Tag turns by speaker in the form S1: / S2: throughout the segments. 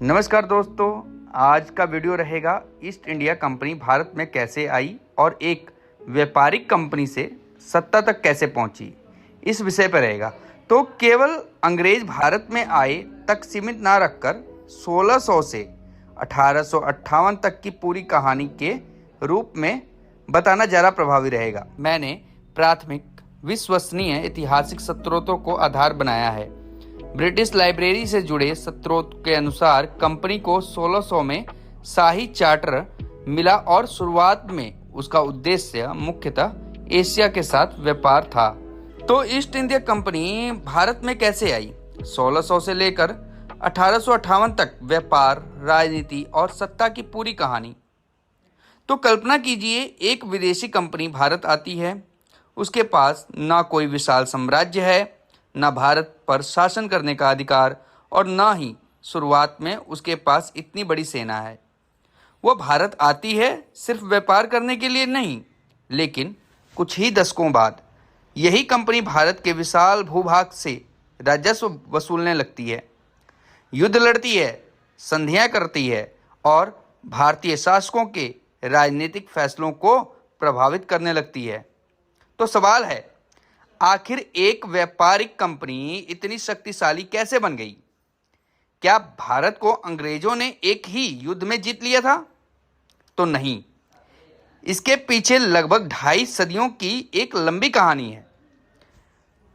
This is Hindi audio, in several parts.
S1: नमस्कार दोस्तों, आज का वीडियो रहेगा ईस्ट इंडिया कंपनी भारत में कैसे आई और एक व्यापारिक कंपनी से सत्ता तक कैसे पहुंची, इस विषय पर रहेगा। तो केवल अंग्रेज भारत में आए तक सीमित ना रखकर 1600 से 1858 तक की पूरी कहानी के रूप में बताना ज़्यादा प्रभावी रहेगा। मैंने प्राथमिक विश्वसनीय ऐतिहासिक स्रोतों को आधार बनाया है। ब्रिटिश लाइब्रेरी से जुड़े स्रोत के अनुसार कंपनी को 1600 में शाही चार्टर मिला और शुरुआत में उसका उद्देश्य मुख्यतः एशिया के साथ व्यापार था। तो ईस्ट इंडिया कंपनी भारत में कैसे आई? 1600 से लेकर 1858 तक व्यापार, राजनीति और सत्ता की पूरी कहानी। तो कल्पना कीजिए, एक विदेशी कंपनी भारत आती है। उसके पास ना कोई विशाल साम्राज्य है, न भारत पर शासन करने का अधिकार और न ही शुरुआत में उसके पास इतनी बड़ी सेना है। वह भारत आती है सिर्फ व्यापार करने के लिए नहीं, लेकिन कुछ ही दशकों बाद यही कंपनी भारत के विशाल भूभाग से राजस्व वसूलने लगती है, युद्ध लड़ती है, संधियां करती है और भारतीय शासकों के राजनीतिक फैसलों को प्रभावित करने लगती है। तो सवाल है, आखिर एक व्यापारिक कंपनी इतनी शक्तिशाली कैसे बन गई? क्या भारत को अंग्रेजों ने एक ही युद्ध में जीत लिया था? तो नहीं, इसके पीछे लगभग 2.5 सदियों की एक लंबी कहानी है।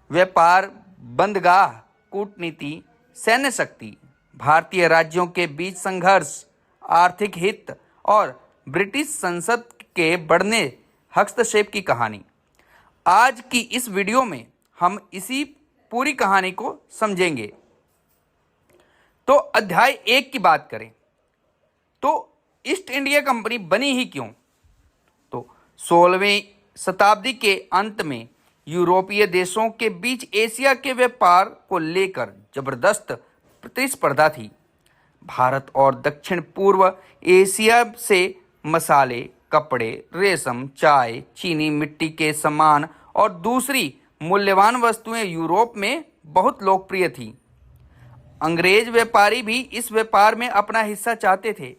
S1: व्यापार, बंदरगाह, कूटनीति, सैन्य शक्ति, भारतीय राज्यों के बीच संघर्ष, आर्थिक हित और ब्रिटिश संसद के बढ़ने हस्तक्षेप की कहानी। आज की इस वीडियो में हम इसी पूरी कहानी को समझेंगे। तो अध्याय 1 की बात करें तो ईस्ट इंडिया कंपनी बनी ही क्यों? तो 16वीं शताब्दी के अंत में यूरोपीय देशों के बीच एशिया के व्यापार को लेकर जबरदस्त प्रतिस्पर्धा थी। भारत और दक्षिण पूर्व एशिया से मसाले, कपड़े, रेशम, चाय, चीनी मिट्टी के सामान और दूसरी मूल्यवान वस्तुएं यूरोप में बहुत लोकप्रिय थी। अंग्रेज व्यापारी भी इस व्यापार में अपना हिस्सा चाहते थे।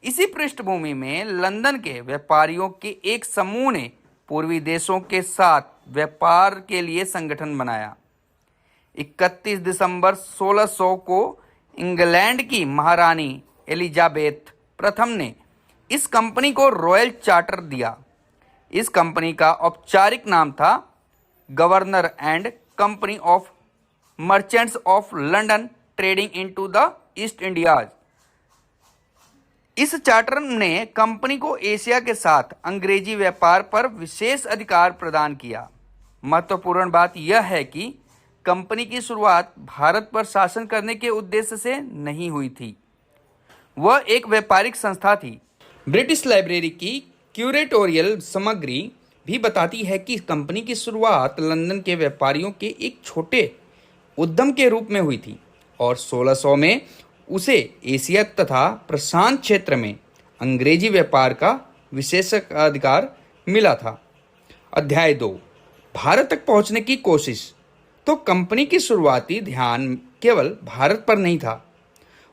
S1: इसी पृष्ठभूमि में लंदन के व्यापारियों के एक समूह ने पूर्वी देशों के साथ व्यापार के लिए संगठन बनाया। 31 दिसंबर 1600 को इंग्लैंड की महारानी एलिजाबेथ प्रथम ने इस कंपनी को रॉयल चार्टर दिया। इस कंपनी का औपचारिक नाम था governor and company of merchants of London trading into the east India's. इस चार्टर ने कंपनी को एशिया के साथ अंग्रेजी व्यापार पर विशेष अधिकार प्रदान किया। महत्वपूर्ण बात यह है कि कंपनी की शुरुआत भारत पर शासन करने के उद्देश्य से नहीं हुई थी। वह एक व्यापारिक संस्था थी। ब्रिटिश लाइब्रेरी की क्यूरेटोरियल सामग्री भी बताती है कि कंपनी की शुरुआत लंदन के व्यापारियों के एक छोटे उद्यम के रूप में हुई थी और 1600 में उसे एशिया तथा प्रशांत क्षेत्र में अंग्रेजी व्यापार का विशेषाधिकार मिला था। अध्याय 2, भारत तक पहुंचने की कोशिश। तो कंपनी की शुरुआती ध्यान केवल भारत पर नहीं था,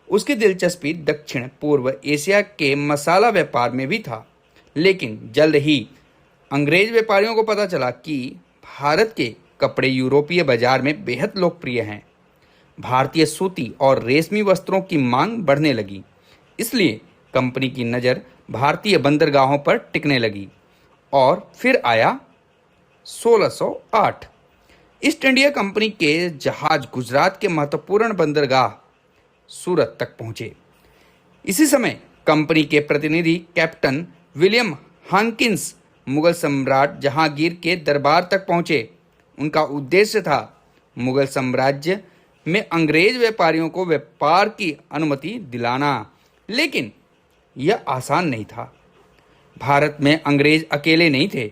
S1: उसकी दिलचस्पी दक्षिण पूर्व एशिया के मसाला व्यापार में भी था। लेकिन जल्द ही अंग्रेज व्यापारियों को पता चला कि भारत के कपड़े यूरोपीय बाजार में बेहद लोकप्रिय हैं। भारतीय सूती और रेशमी वस्त्रों की मांग बढ़ने लगी, इसलिए कंपनी की नज़र भारतीय बंदरगाहों पर टिकने लगी। और फिर आया 1608। ईस्ट इंडिया कंपनी के जहाज गुजरात के महत्वपूर्ण बंदरगाह सूरत तक पहुंचे। इसी समय कंपनी के प्रतिनिधि कैप्टन विलियम हाकिंस मुगल सम्राट जहांगीर के दरबार तक पहुंचे। उनका उद्देश्य था मुगल साम्राज्य में अंग्रेज व्यापारियों को व्यापार की अनुमति दिलाना, लेकिन यह आसान नहीं था। भारत में अंग्रेज अकेले नहीं थे,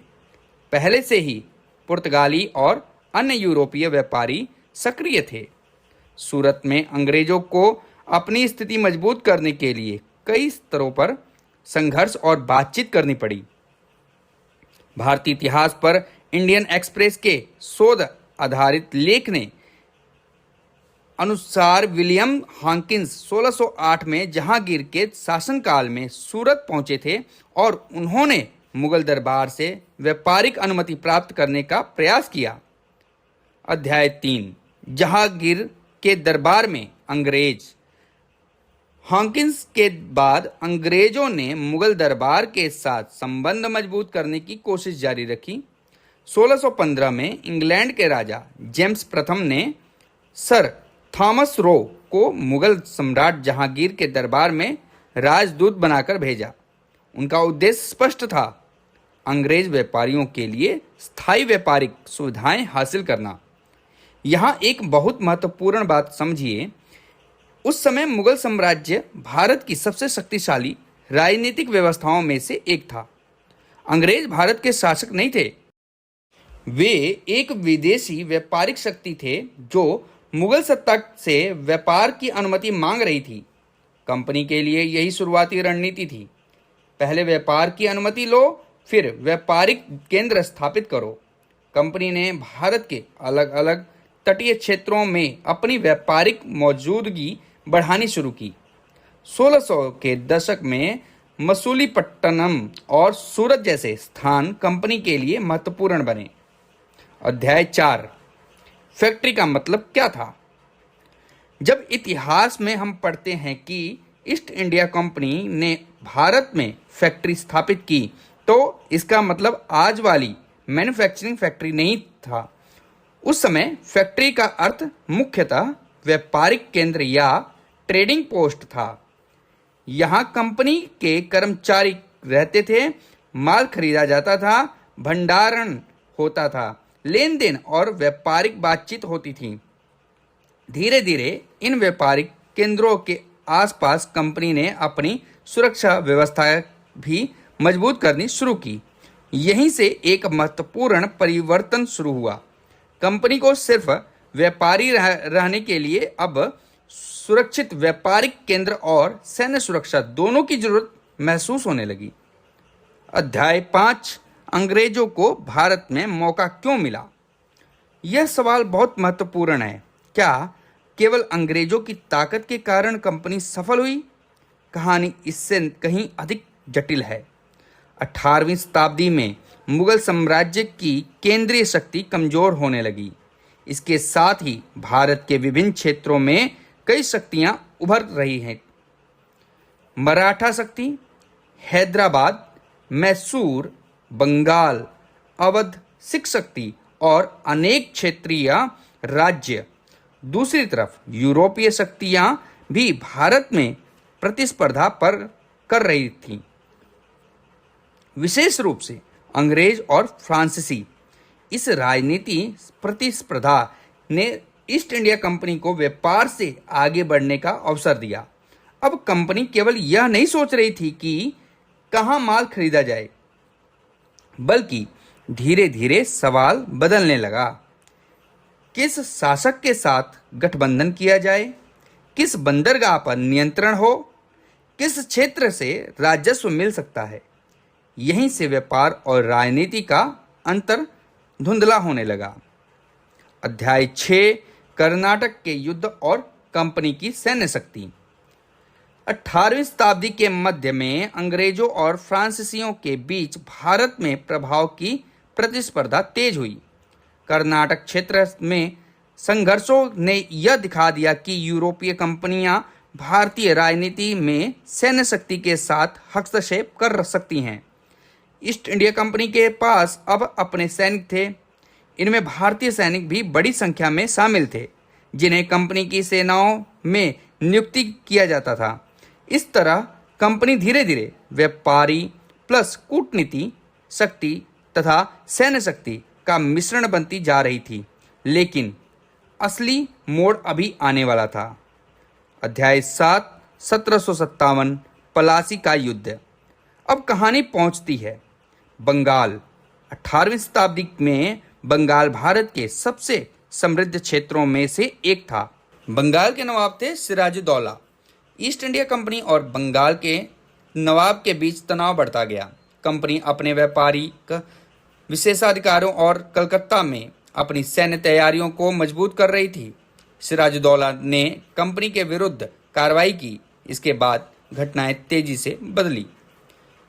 S1: पहले से ही पुर्तगाली और अन्य यूरोपीय व्यापारी सक्रिय थे। सूरत में अंग्रेजों को अपनी स्थिति मजबूत करने के लिए कई स्तरों पर संघर्ष और बातचीत करनी पड़ी। भारतीय इतिहास पर इंडियन एक्सप्रेस के शोध आधारित लेख ने अनुसार विलियम हॉकिंस 1608 में जहांगीर के शासनकाल में सूरत पहुंचे थे और उन्होंने मुगल दरबार से व्यापारिक अनुमति प्राप्त करने का प्रयास किया। अध्याय 3 जहांगीर के दरबार में अंग्रेज। हॉकिंस के बाद अंग्रेजों ने मुगल दरबार के साथ संबंध मजबूत करने की कोशिश जारी रखी। 1615 में इंग्लैंड के राजा जेम्स प्रथम ने सर थॉमस रो को मुगल सम्राट जहांगीर के दरबार में राजदूत बनाकर भेजा। उनका उद्देश्य स्पष्ट था, अंग्रेज व्यापारियों के लिए स्थायी व्यापारिक सुविधाएं हासिल करना। यहाँ एक बहुत महत्वपूर्ण बात समझिए, उस समय मुगल साम्राज्य भारत की सबसे शक्तिशाली राजनीतिक व्यवस्थाओं में से एक था। अंग्रेज भारत के शासक नहीं थे, वे एक विदेशी व्यापारिक शक्ति थे जो मुगल सत्ता से व्यापार की अनुमति मांग रही थी। कंपनी के लिए यही शुरुआती रणनीति थी, पहले व्यापार की अनुमति लो, फिर व्यापारिक केंद्र स्थापित करो। कंपनी ने भारत के अलग अलग तटीय क्षेत्रों में अपनी व्यापारिक मौजूदगी बढ़ानी शुरू की। 1600 के दशक में मसूलीपट्टनम और सूरत जैसे स्थान कंपनी के लिए महत्वपूर्ण बने। अध्याय 4 फैक्ट्री का मतलब क्या था। जब इतिहास में हम पढ़ते हैं कि ईस्ट इंडिया कंपनी ने भारत में फैक्ट्री स्थापित की, तो इसका मतलब आज वाली मैन्युफैक्चरिंग फैक्ट्री नहीं था। उस समय फैक्ट्री का अर्थ मुख्यतः व्यापारिक केंद्र या ट्रेडिंग पोस्ट था। यहाँ कंपनी के कर्मचारी रहते थे, माल खरीदा जाता था, भंडारण होता था, लेन देन और व्यापारिक बातचीत होती थी। धीरे धीरे इन व्यापारिक केंद्रों के आसपास कंपनी ने अपनी सुरक्षा व्यवस्था भी मजबूत करनी शुरू की। यहीं से एक महत्वपूर्ण परिवर्तन शुरू हुआ। कंपनी को सिर्फ व्यापारी रहने के लिए अब सुरक्षित व्यापारिक केंद्र और सैन्य सुरक्षा दोनों की जरूरत महसूस होने लगी। अध्याय 5 अंग्रेजों को भारत में मौका क्यों मिला। यह सवाल बहुत महत्वपूर्ण है। क्या केवल अंग्रेजों की ताकत के कारण कंपनी सफल हुई? कहानी इससे कहीं अधिक जटिल है। 18वीं शताब्दी में मुगल साम्राज्य की केंद्रीय शक्ति कमजोर होने लगी। इसके साथ ही भारत के विभिन्न क्षेत्रों में कई शक्तियां उभर रही हैं। मराठा शक्ति, हैदराबाद, मैसूर, बंगाल, अवध, सिख शक्ति और अनेक क्षेत्रीय राज्य। दूसरी तरफ यूरोपीय शक्तियां भी भारत में प्रतिस्पर्धा कर रही थीं। विशेष रूप से अंग्रेज और फ्रांसीसी। इस राजनीति प्रतिस्पर्धा ने ईस्ट इंडिया कंपनी को व्यापार से आगे बढ़ने का अवसर दिया। अब कंपनी केवल यह नहीं सोच रही थी कि कहां माल खरीदा जाए, बल्कि धीरे धीरे सवाल बदलने लगा। किस शासक के साथ गठबंधन किया जाए, किस बंदरगाह पर नियंत्रण हो, किस क्षेत्र से राजस्व मिल सकता है। यहीं से व्यापार और राजनीति का अंतर धुंधला होने लगा। अध्याय 6 कर्नाटक के युद्ध और कंपनी की सैन्य शक्ति। 18वीं शताब्दी के मध्य में अंग्रेजों और फ्रांसीसियों के बीच भारत में प्रभाव की प्रतिस्पर्धा तेज हुई। कर्नाटक क्षेत्र में संघर्षों ने यह दिखा दिया कि यूरोपीय कंपनियां भारतीय राजनीति में सैन्य शक्ति के साथ हस्तक्षेप कर सकती हैं। ईस्ट इंडिया कंपनी के पास अब अपने सैनिक थे। इनमें भारतीय सैनिक भी बड़ी संख्या में शामिल थे, जिन्हें कंपनी की सेनाओं में नियुक्ति किया जाता था। इस तरह कंपनी धीरे धीरे व्यापारी प्लस कूटनीति शक्ति तथा सैन्य शक्ति का मिश्रण बनती जा रही थी, लेकिन असली मोड़ अभी आने वाला था। अध्याय 7 1757 पलासी का युद्ध। अब कहानी पहुंचती है बंगाल। 18वीं शताब्दी में बंगाल भारत के सबसे समृद्ध क्षेत्रों में से एक था। बंगाल के नवाब थे सिराजुद्दौला। ईस्ट इंडिया कंपनी और बंगाल के नवाब के बीच तनाव बढ़ता गया। कंपनी अपने व्यापारिक विशेषाधिकारों और कलकत्ता में अपनी सैन्य तैयारियों को मजबूत कर रही थी। सिराजुद्दौला ने कंपनी के विरुद्ध कार्रवाई की। इसके बाद घटनाएं तेजी से बदली।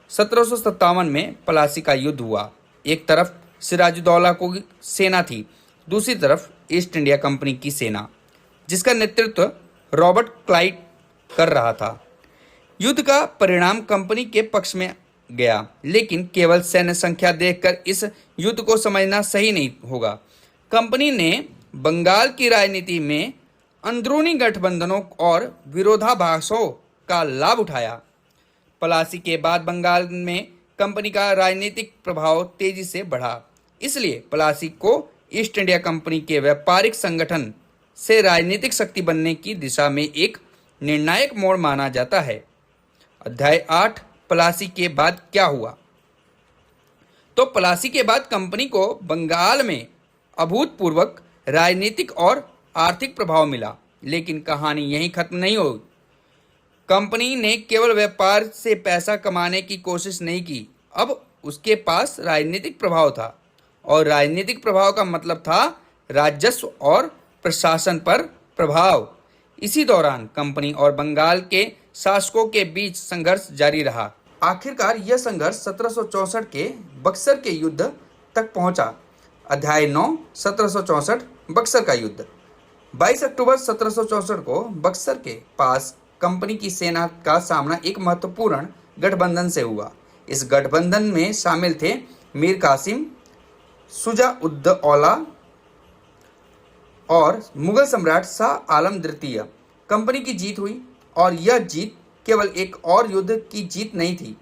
S1: 1757 में प्लासी का युद्ध हुआ। एक तरफ सिराजुद्दौला को सेना थी, दूसरी तरफ ईस्ट इंडिया कंपनी की सेना, जिसका नेतृत्व रॉबर्ट क्लाइव कर रहा था। युद्ध का परिणाम कंपनी के पक्ष में गया, लेकिन केवल सैन्य संख्या देखकर इस युद्ध को समझना सही नहीं होगा। कंपनी ने बंगाल की राजनीति में अंदरूनी गठबंधनों और विरोधाभासों का लाभ उठाया। प्लासी के बाद बंगाल में कंपनी का राजनीतिक प्रभाव तेजी से बढ़ा, इसलिए प्लासी को ईस्ट इंडिया कंपनी के व्यापारिक संगठन से राजनीतिक शक्ति बनने की दिशा में एक निर्णायक मोड़ माना जाता है। अध्याय 8, प्लासी के बाद क्या हुआ। तो प्लासी के बाद कंपनी को बंगाल में अभूतपूर्व राजनीतिक और आर्थिक प्रभाव मिला, लेकिन कहानी यहीं खत्म नहीं हुई। कंपनी ने केवल व्यापार से पैसा कमाने की कोशिश नहीं की, अब उसके पास राजनीतिक प्रभाव था, और राजनीतिक प्रभाव का मतलब था राजस्व और प्रशासन पर प्रभाव। इसी दौरान कंपनी और बंगाल के शासकों के बीच संघर्ष जारी रहा। आखिरकार यह संघर्ष 1764 के बक्सर के युद्ध तक पहुंचा। अध्याय 9, 1764 बक्सर का युद्ध। 22 अक्टूबर 1764 को बक्सर के पास कंपनी की सेना का सामना एक महत्वपूर्ण गठबंधन से हुआ। इस गठबंधन में शामिल थे मीर कासिम, शुजा-उद-दौला और मुगल सम्राट शाह आलम द्वितीय। कंपनी की जीत हुई, और यह जीत केवल एक और युद्ध की जीत नहीं थी,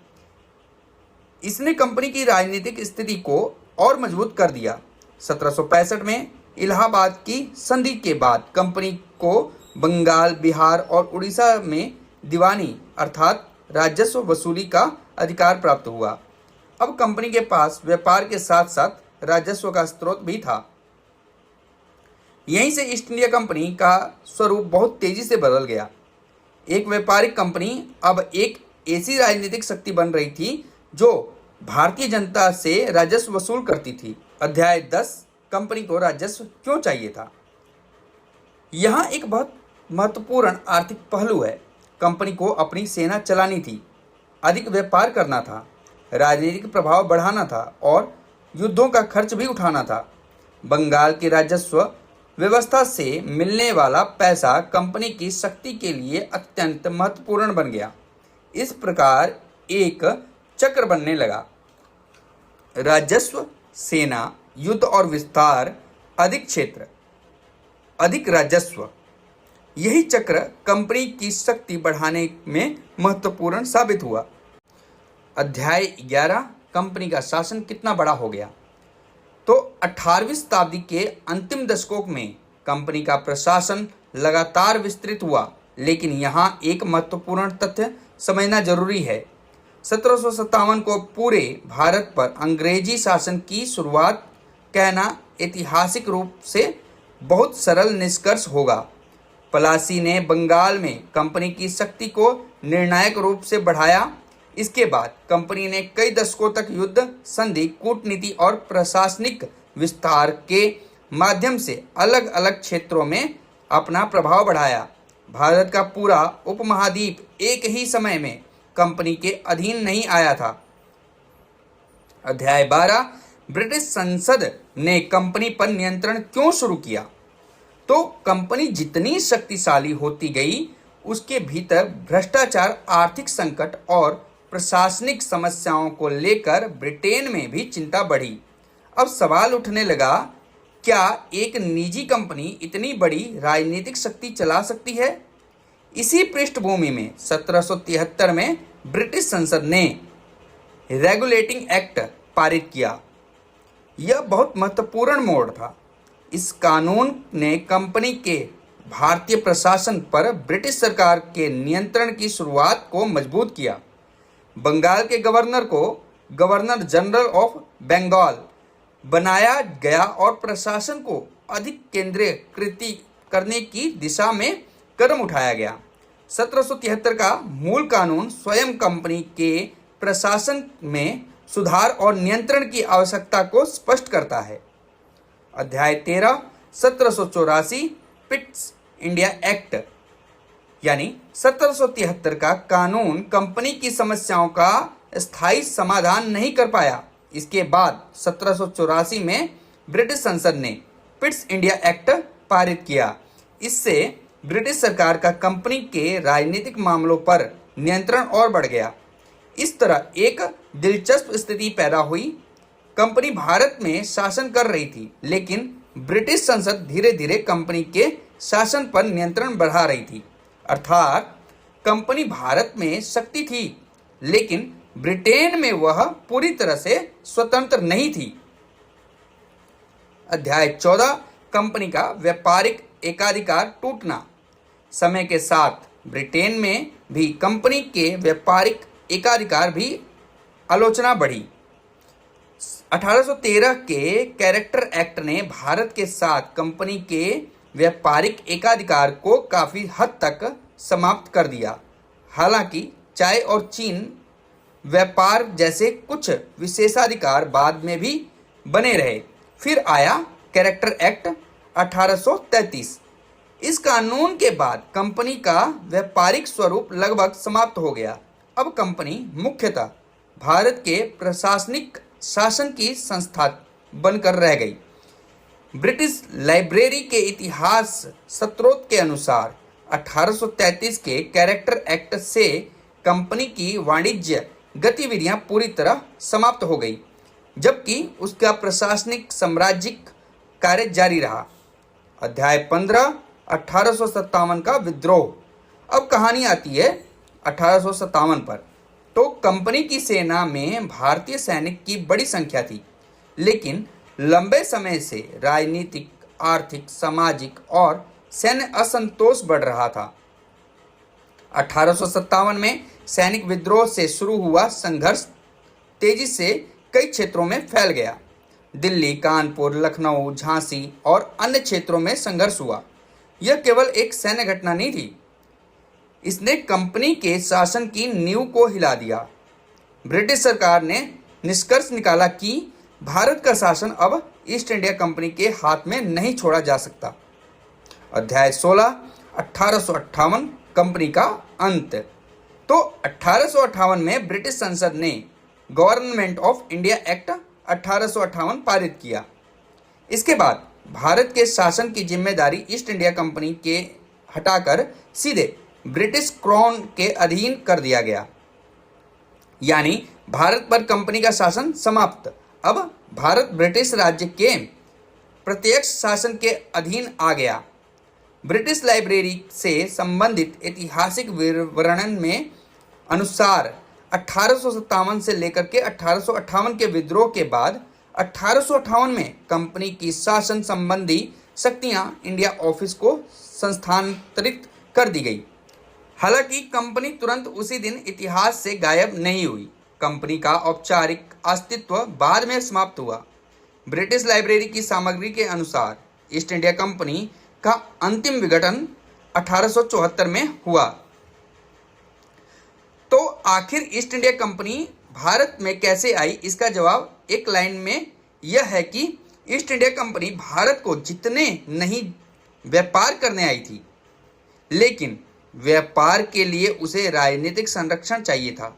S1: इसने कंपनी की राजनीतिक स्थिति को और मजबूत कर दिया। 1765 में इलाहाबाद की संधि के बाद कंपनी को बंगाल, बिहार और उड़ीसा में दीवानी अर्थात राजस्व वसूली का अधिकार प्राप्त हुआ। अब कंपनी के पास व्यापार के साथ साथ राजस्व का स्रोत भी था। यहीं से ईस्ट इंडिया कंपनी का स्वरूप बहुत तेजी से बदल गया। एक व्यापारिक कंपनी अब एक ऐसी राजनीतिक शक्ति बन रही थी जो भारतीय जनता से राजस्व वसूल करती थी। अध्याय 10, कंपनी को राजस्व क्यों चाहिए था। यहाँ एक बहुत महत्वपूर्ण आर्थिक पहलू है। कंपनी को अपनी सेना चलानी थी, अधिक व्यापार करना था, राजनीतिक प्रभाव बढ़ाना था और युद्धों का खर्च भी उठाना था। बंगाल की राजस्व व्यवस्था से मिलने वाला पैसा कंपनी की शक्ति के लिए अत्यंत महत्वपूर्ण बन गया। इस प्रकार एक चक्र बनने लगा। राजस्व, सेना, युद्ध और विस्तार, अधिक क्षेत्र, अधिक राजस्व। यही चक्र कंपनी की शक्ति बढ़ाने में महत्वपूर्ण साबित हुआ। अध्याय 11, कंपनी का शासन कितना बड़ा हो गया। तो 18वीं शताब्दी के अंतिम दशकों में कंपनी का प्रशासन लगातार विस्तृत हुआ, लेकिन यहाँ एक महत्वपूर्ण तथ्य समझना जरूरी है। 1757 को पूरे भारत पर अंग्रेजी शासन की शुरुआत कहना ऐतिहासिक रूप से बहुत सरल निष्कर्ष होगा। प्लासी ने बंगाल में कंपनी की शक्ति को निर्णायक रूप से बढ़ाया। इसके बाद कंपनी ने कई दशकों तक युद्ध, संधि, कूटनीति और प्रशासनिक विस्तार के माध्यम से अलग अलग क्षेत्रों में अपना प्रभाव बढ़ाया। भारत का पूरा उपमहाद्वीप एक ही समय में कंपनी के अधीन नहीं आया था। अध्याय 12, ब्रिटिश संसद ने कंपनी पर नियंत्रण क्यों शुरू किया। तो कंपनी जितनी शक्तिशाली होती गई, उसके भीतर भ्रष्टाचार, आर्थिक संकट और प्रशासनिक समस्याओं को लेकर ब्रिटेन में भी चिंता बढ़ी। अब सवाल उठने लगा, क्या एक निजी कंपनी इतनी बड़ी राजनीतिक शक्ति चला सकती है। इसी पृष्ठभूमि में 1773 में ब्रिटिश संसद ने रेगुलेटिंग एक्ट पारित किया। यह बहुत महत्वपूर्ण मोड़ था। इस कानून ने कंपनी के भारतीय प्रशासन पर ब्रिटिश सरकार के नियंत्रण की शुरुआत को मजबूत किया। बंगाल के गवर्नर को गवर्नर जनरल ऑफ बंगाल बनाया गया और प्रशासन को अधिक केंद्रीकृत करने की दिशा में कदम उठाया गया। 1773 का मूल कानून स्वयं कंपनी के प्रशासन में सुधार और नियंत्रण की आवश्यकता को स्पष्ट करता है। अध्याय 13, 1784 पिट्स इंडिया एक्ट यानी 1773 का कानून कंपनी की समस्याओं का स्थायी समाधान नहीं कर पाया। इसके बाद 1784 में ब्रिटिश संसद ने पिट्स इंडिया एक्ट पारित किया। इससे ब्रिटिश सरकार का कंपनी के राजनीतिक मामलों पर नियंत्रण और बढ़ गया। इस तरह एक दिलचस्प स्थिति पैदा हुई। कंपनी भारत में शासन कर रही थी, लेकिन ब्रिटिश संसद धीरे धीरे कंपनी के शासन पर नियंत्रण बढ़ा रही थी। अर्थात कंपनी भारत में शक्ति थी, लेकिन ब्रिटेन में वह पूरी तरह से स्वतंत्र नहीं थी। अध्याय 14 कंपनी का व्यापारिक एकाधिकार टूटना। समय के साथ ब्रिटेन में भी कंपनी के व्यापारिक एकाधिकार भी आलोचना बढ़ी। 1813 के कैरेक्टर एक्ट ने भारत के साथ कंपनी के व्यापारिक एकाधिकार को काफ़ी हद तक समाप्त कर दिया। हालांकि चाय और चीन व्यापार जैसे कुछ विशेषाधिकार बाद में भी बने रहे। फिर आया कैरेक्टर एक्ट 1833। इस कानून के बाद कंपनी का व्यापारिक स्वरूप लगभग समाप्त हो गया। अब कंपनी मुख्यतः भारत के प्रशासनिक शासन की संस्था बनकर रह गई। ब्रिटिश लाइब्रेरी के इतिहास स्रोत के अनुसार 1833 के कैरेक्टर एक्ट से कंपनी की वाणिज्य गतिविधियां पूरी तरह समाप्त हो गई, जबकि उसका प्रशासनिक साम्राज्यिक कार्य जारी रहा। अध्याय 15 1857 का विद्रोह। अब कहानी आती है 1857 पर। तो कंपनी की सेना में भारतीय सैनिक की बड़ी संख्या थी, लेकिन लंबे समय से राजनीतिक, आर्थिक, सामाजिक और सैन्य असंतोष बढ़ रहा था। 1857 में सैनिक विद्रोह से शुरू हुआ संघर्ष तेजी से कई क्षेत्रों में फैल गया। दिल्ली, कानपुर, लखनऊ, झांसी और अन्य क्षेत्रों में संघर्ष हुआ। यह केवल एक सैन्य घटना नहीं थी, इसने कंपनी के शासन की नींव को हिला दिया। ब्रिटिश सरकार ने निष्कर्ष निकाला कि भारत का शासन अब ईस्ट इंडिया कंपनी के हाथ में नहीं छोड़ा जा सकता। अध्याय 16 1858 कंपनी का अंत। तो 1858 में ब्रिटिश संसद ने गवर्नमेंट ऑफ इंडिया एक्ट 1858 पारित किया। इसके बाद भारत के शासन की जिम्मेदारी ईस्ट इंडिया कंपनी के हटाकर सीधे ब्रिटिश क्राउन के अधीन कर दिया गया, यानी भारत पर कंपनी का शासन समाप्त। अब भारत ब्रिटिश राज्य के प्रत्यक्ष शासन के अधीन आ गया। ब्रिटिश लाइब्रेरी से संबंधित ऐतिहासिक विवरण में अनुसार 1857 से लेकर के 1858 के विद्रोह के बाद 1858 में कंपनी की शासन संबंधी शक्तियां इंडिया ऑफिस को स्थानांतरित कर दी गई। हालांकि कंपनी तुरंत उसी दिन इतिहास से गायब नहीं हुई। कंपनी का औपचारिक अस्तित्व बाद में समाप्त हुआ। ब्रिटिश लाइब्रेरी की सामग्री के अनुसार ईस्ट इंडिया कंपनी का अंतिम विघटन 1874 में हुआ। तो आखिर ईस्ट इंडिया कंपनी भारत में कैसे आई, इसका जवाब एक लाइन में यह है कि ईस्ट इंडिया कंपनी भारत को जितने नहीं व्यापार करने आई थी, लेकिन व्यापार के लिए उसे राजनीतिक संरक्षण चाहिए था।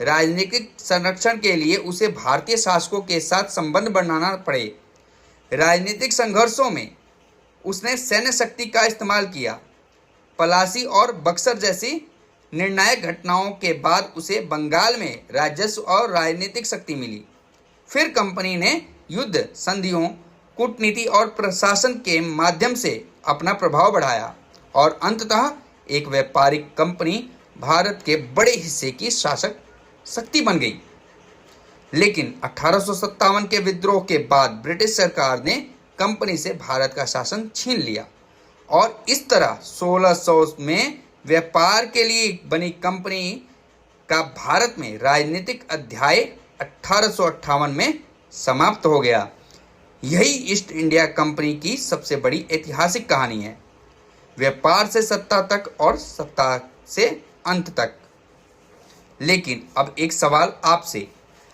S1: राजनीतिक संरक्षण के लिए उसे भारतीय शासकों के साथ संबंध बनाना पड़े। राजनीतिक संघर्षों में उसने सैन्य शक्ति का इस्तेमाल किया। पलासी और बक्सर जैसी निर्णायक घटनाओं के बाद उसे बंगाल में राजस्व और राजनीतिक शक्ति मिली। फिर कंपनी ने युद्ध, संधियों, कूटनीति और प्रशासन के माध्यम से अपना प्रभाव बढ़ाया और अंततः एक व्यापारिक कंपनी भारत के बड़े हिस्से की शासक शक्ति बन गई। लेकिन 1857 के विद्रोह के बाद ब्रिटिश सरकार ने कंपनी से भारत का शासन छीन लिया और इस तरह 1600 में व्यापार के लिए बनी कंपनी का भारत में राजनीतिक अध्याय 1858 में समाप्त हो गया। यही ईस्ट इंडिया कंपनी की सबसे बड़ी ऐतिहासिक कहानी है, व्यापार से सत्ता तक और सत्ता से अंत तक। लेकिन अब एक सवाल आपसे,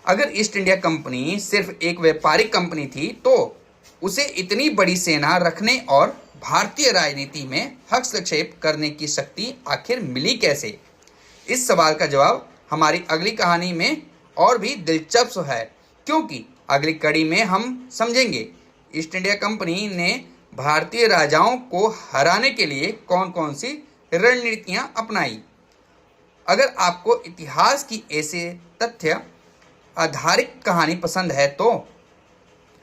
S1: अगर ईस्ट इंडिया कंपनी सिर्फ एक व्यापारिक कंपनी थी तो उसे इतनी बड़ी सेना रखने और भारतीय राजनीति में हस्तक्षेप करने की शक्ति आखिर मिली कैसे? इस सवाल का जवाब हमारी अगली कहानी में और भी दिलचस्प है, क्योंकि अगली कड़ी में हम समझेंगे ईस्ट इंडिया कंपनी ने भारतीय राजाओं को हराने के लिए कौन कौन सी रणनीतियां अपनाई। अगर आपको इतिहास की ऐसे तथ्य आधारित कहानी पसंद है तो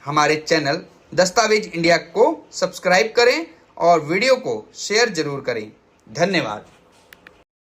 S1: हमारे चैनल दस्तावेज इंडिया को सब्सक्राइब करें और वीडियो को शेयर जरूर करें। धन्यवाद।